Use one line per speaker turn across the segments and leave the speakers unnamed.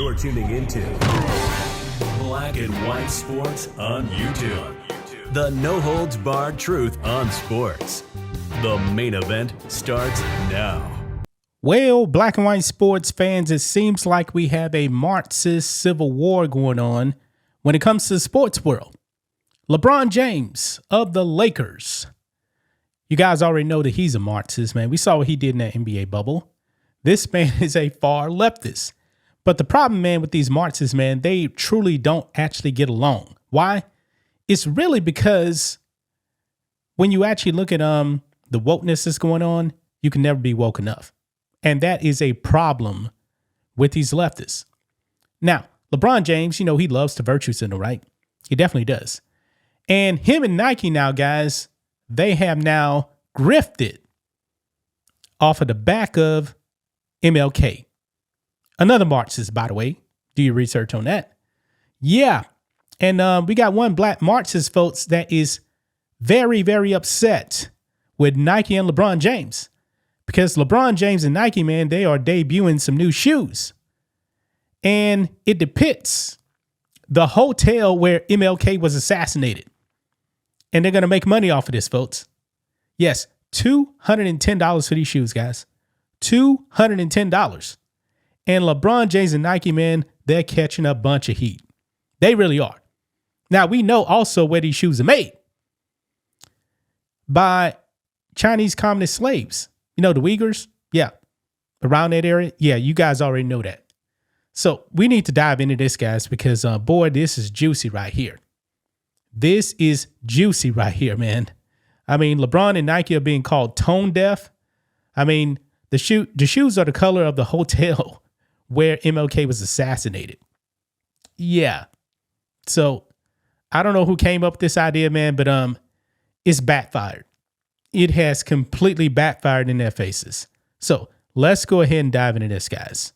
You're tuning into Black and White Sports on YouTube. The no-holds-barred truth on sports. The main event starts now.
Well, Black and White Sports fans, it seems like we have a Marxist civil war going on when it comes to the sports world. LeBron James of the Lakers. You guys already know that he's a Marxist, man. We saw what he did in that NBA bubble. This man is a far leftist. But the problem, man, with these Marxists, man, they truly don't actually get along. Why? It's really because when you actually look at the wokeness that's going on, you can never be woke enough. And that is a problem with these leftists. Now, LeBron James, you know, he loves the virtue signal, right? He definitely does. And him and Nike now, guys, they have now grifted off of the back of MLK. Another Marxist, by the way. Do your research on that. Yeah. And we got one Black Marxist, folks, that is very, very upset with Nike and LeBron James. Because LeBron James and Nike, man, they are debuting some new shoes. And it depicts the hotel where MLK was assassinated. And they're going to make money off of this, folks. Yes, $210 for these shoes, guys. $210. And LeBron James and Nike, man, they're catching a bunch of heat. They really are. Now, we know also where these shoes are made. By Chinese communist slaves. You know, the Uyghurs? Yeah. Around that area? Yeah, you guys already know that. So we need to dive into this, guys, because, boy, this is juicy right here. This is juicy right here, man. I mean, LeBron and Nike are being called tone deaf. I mean, the shoes are the color of the hotel where MLK was assassinated. Yeah. So I don't know who came up with this idea, man, but it's backfired. It has completely backfired in their faces. So let's go ahead and dive into this, guys.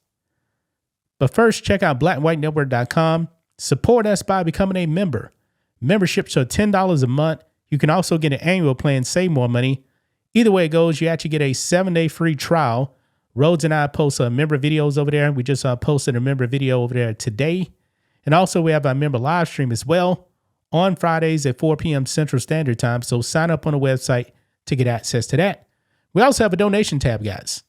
But first, check out blackandwhitenetwork.com. Support us by becoming a member. Memberships are $10 a month. You can also get an annual plan, save more money. Either way it goes, you actually get a 7-day free trial. Rhodes and I post member videos over there. We just posted a member video over there today. And also we have our member live stream as well on Fridays at 4 p.m. Central Standard Time. So sign up on the website to get access to that. We also have a donation tab, guys.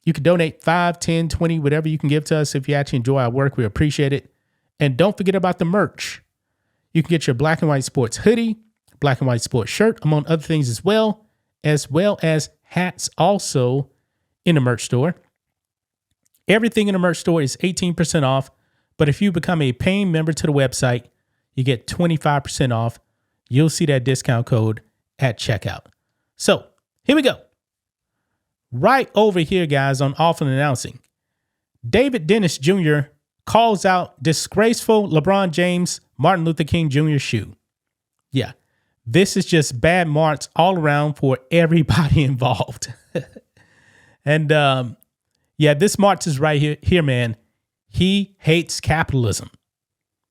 You can donate 5, 10, 20, whatever you can give to us. If you actually enjoy our work, we appreciate it. And don't forget about the merch. You can get your Black and White Sports hoodie, Black and White Sports shirt, among other things as well as hats also in the merch store. Everything in the merch store is 18% off. But if you become a paying member to the website, you get 25% off. You'll see that discount code at checkout. So here we go. Right over here, guys, on Awful Announcing. David Dennis Jr. calls out disgraceful LeBron James, Martin Luther King Jr. shoe. Yeah, this is just bad marks all around for everybody involved. And yeah, this Marx is right here, man. He hates capitalism.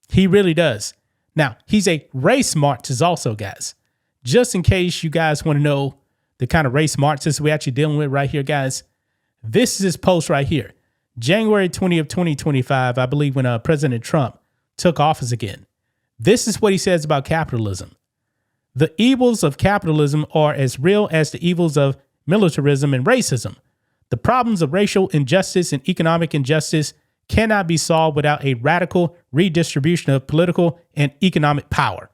He really does. Now, he's a race Marxist also, guys. Just in case you guys want to know the kind of race Marxists we're actually dealing with right here, guys. This is his post right here. January 20th, 2025, I believe, when President Trump took office again. This is what he says about capitalism. The evils of capitalism are as real as the evils of militarism and racism. The problems of racial injustice and economic injustice cannot be solved without a radical redistribution of political and economic power.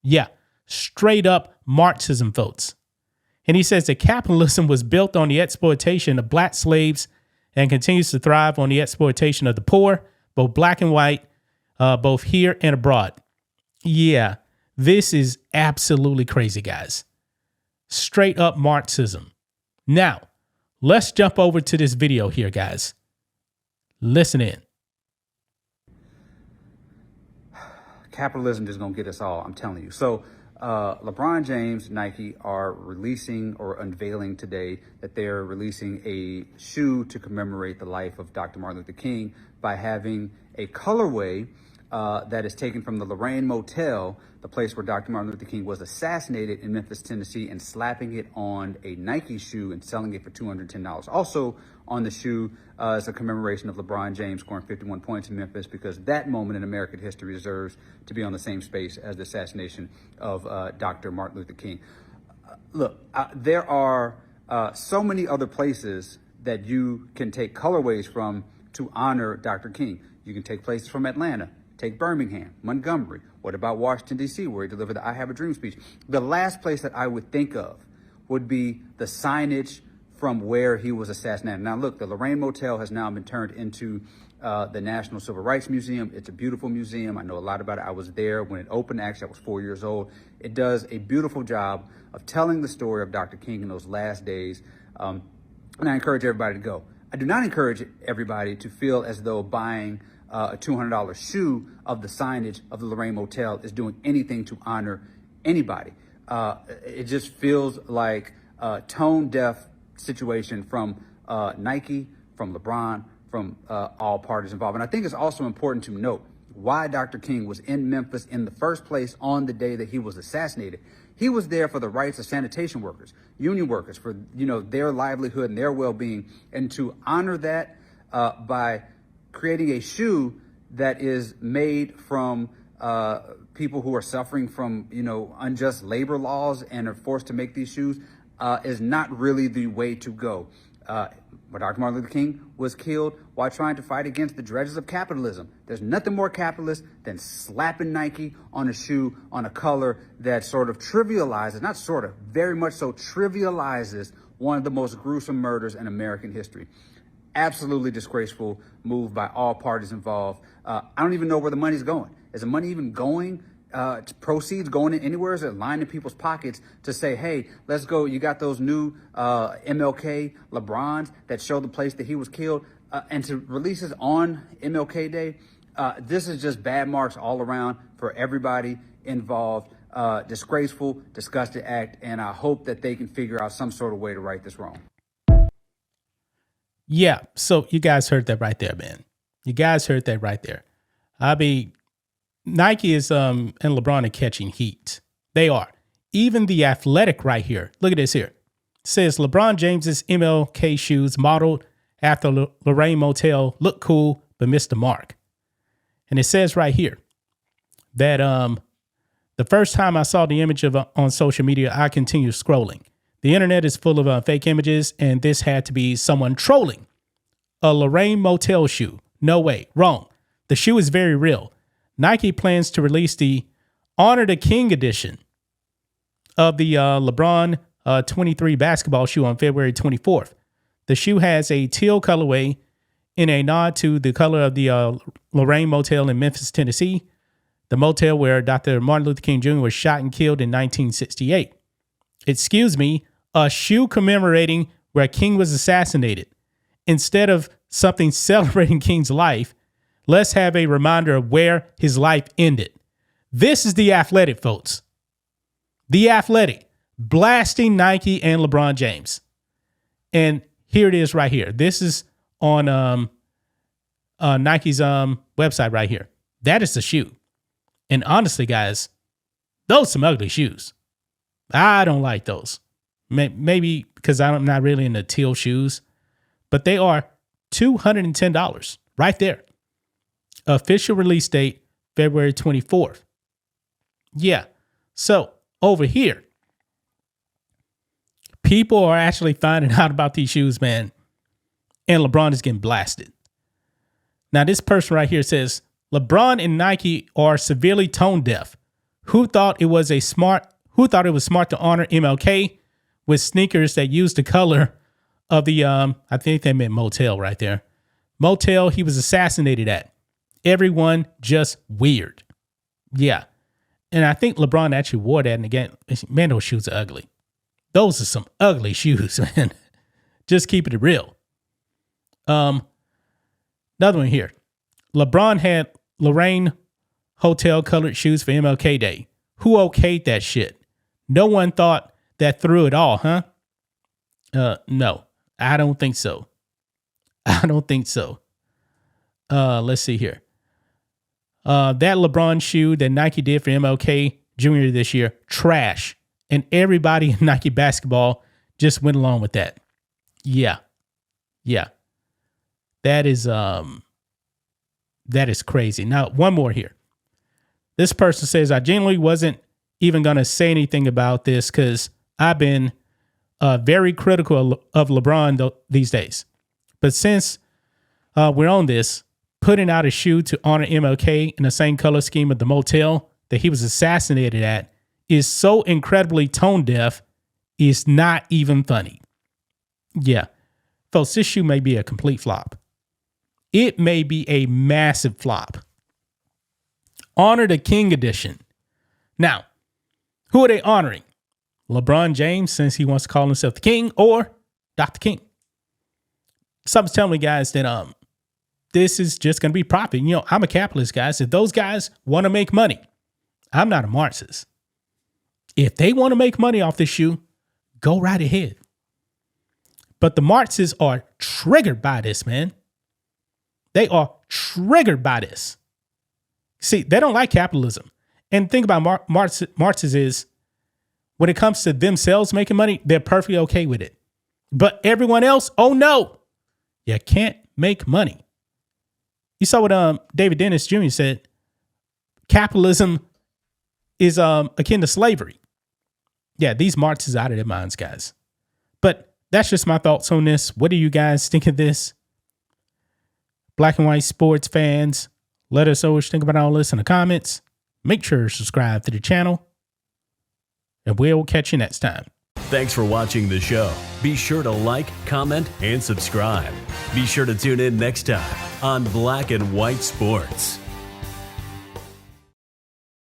Yeah, straight up Marxism, folks. And he says that capitalism was built on the exploitation of black slaves and continues to thrive on the exploitation of the poor, both black and white, both here and abroad. Yeah, this is absolutely crazy, guys. Straight up Marxism. Now, let's jump over to this video here, guys. Listen in.
Capitalism is going to get us all, I'm telling you. So LeBron James, Nike are releasing or unveiling today that they're releasing a shoe to commemorate the life of Dr. Martin Luther King by having a colorway that is taken from the Lorraine Motel, the place where Dr. Martin Luther King was assassinated in Memphis, Tennessee, and slapping it on a Nike shoe and selling it for $210. Also on the shoe as a commemoration of LeBron James scoring 51 points in Memphis, because that moment in American history deserves to be on the same space as the assassination of Dr. Martin Luther King. Look, there are so many other places that you can take colorways from to honor Dr. King. You can take places from Atlanta, take Birmingham, Montgomery. What about Washington, D.C., where he delivered the I Have a Dream speech? The last place that I would think of would be the signage from where he was assassinated. Now, look, the Lorraine Motel has now been turned into the National Civil Rights Museum. It's a beautiful museum. I know a lot about it. I was there when it opened. Actually, I was 4 years old. It does a beautiful job of telling the story of Dr. King in those last days. And I encourage everybody to go. I do not encourage everybody to feel as though buying a $200 shoe of the signage of the Lorraine Motel is doing anything to honor anybody. It just feels like a tone-deaf situation from Nike, from LeBron, from all parties involved. And I think it's also important to note why Dr. King was in Memphis in the first place on the day that he was assassinated. He was there for the rights of sanitation workers, union workers, for their livelihood and their well-being, and to honor that by creating a shoe that is made from people who are suffering from unjust labor laws and are forced to make these shoes is not really the way to go. Dr. Martin Luther King was killed while trying to fight against the dredges of capitalism. There's nothing more capitalist than slapping Nike on a shoe on a color that sort of trivializes, not sort of, very much so trivializes one of the most gruesome murders in American history. Absolutely disgraceful move by all parties involved. I don't even know where the money's going. Is the money even going? Proceeds going in anywhere? Is it lying in people's pockets to say, hey, let's go. You got those new MLK LeBrons that show the place that he was killed, and to release it on MLK Day. This is just bad marks all around for everybody involved. Disgraceful, disgusting act. And I hope that they can figure out some sort of way to right this wrong.
Yeah. So you guys heard that right there, man. You guys heard that right there. I mean, Nike is and LeBron are catching heat. They are. Even The Athletic right here. Look at this here. It says LeBron James's MLK shoes modeled after Lorraine Motel look cool but missed the mark. And it says right here that the first time I saw the image of on social media, I continued scrolling. The internet is full of fake images, and this had to be someone trolling. A Lorraine Motel shoe. No way. Wrong. The shoe is very real. Nike plans to release the Honor the King edition of the LeBron 23 basketball shoe on February 24th. The shoe has a teal colorway in a nod to the color of the Lorraine Motel in Memphis, Tennessee, the motel where Dr. Martin Luther King Jr. was shot and killed in 1968. Excuse me, a shoe commemorating where King was assassinated. Instead of something celebrating King's life, let's have a reminder of where his life ended. This is The Athletic, folks. The Athletic, blasting Nike and LeBron James. And here it is right here. This is on Nike's website right here. That is the shoe. And honestly, guys, those are some ugly shoes. I don't like those. Maybe because I'm not really into teal shoes. But they are $210 right there. Official release date, February 24th. Yeah. So over here, people are actually finding out about these shoes, man. And LeBron is getting blasted. Now, this person right here says, LeBron and Nike are severely tone deaf. Who thought it was smart to honor MLK with sneakers that use the color of the, I think they meant motel right there. Motel he was assassinated at. Everyone just weird. Yeah. And I think LeBron actually wore that. And again, man, those shoes are ugly. Those are some ugly shoes, man. Just keeping it real. Another one here. LeBron had Lorraine Hotel colored shoes for MLK Day. Who okayed that shit? No one thought that through it all, huh? No, I don't think so. Let's see here. That LeBron shoe that Nike did for MLK Jr. this year, trash. And everybody in Nike basketball just went along with that. Yeah. That is crazy. Now, one more here. This person says, I genuinely wasn't even going to say anything about this because I've been very critical of LeBron these days. But since we're on this, putting out a shoe to honor MLK in the same color scheme of the motel that he was assassinated at is so incredibly tone deaf, it's not even funny. Yeah, folks, this shoe may be a complete flop. It may be a massive flop. Honor the King edition. Now, who are they honoring? LeBron James, since he wants to call himself the king, or Dr. King? Something's telling me, guys, that this is just going to be profit. You know, I'm a capitalist, guys. If those guys want to make money, I'm not a Marxist. If they want to make money off this shoe, go right ahead. But the Marxists are triggered by this, man. They are triggered by this. See, they don't like capitalism. And the thing about Marxists is, when it comes to themselves making money, they're perfectly okay with it. But everyone else, oh no, you can't make money. You saw what David Dennis Jr. said. Capitalism is akin to slavery. Yeah, these Marxists are out of their minds, guys. But that's just my thoughts on this. What do you guys think of this? Black and white sports fans, let us know what you think about all this in the comments. Make sure to subscribe to the channel, and we'll catch you next time.
Thanks for watching the show. Be sure to like, comment, and subscribe. Be sure to tune in next time on Black and White Sports.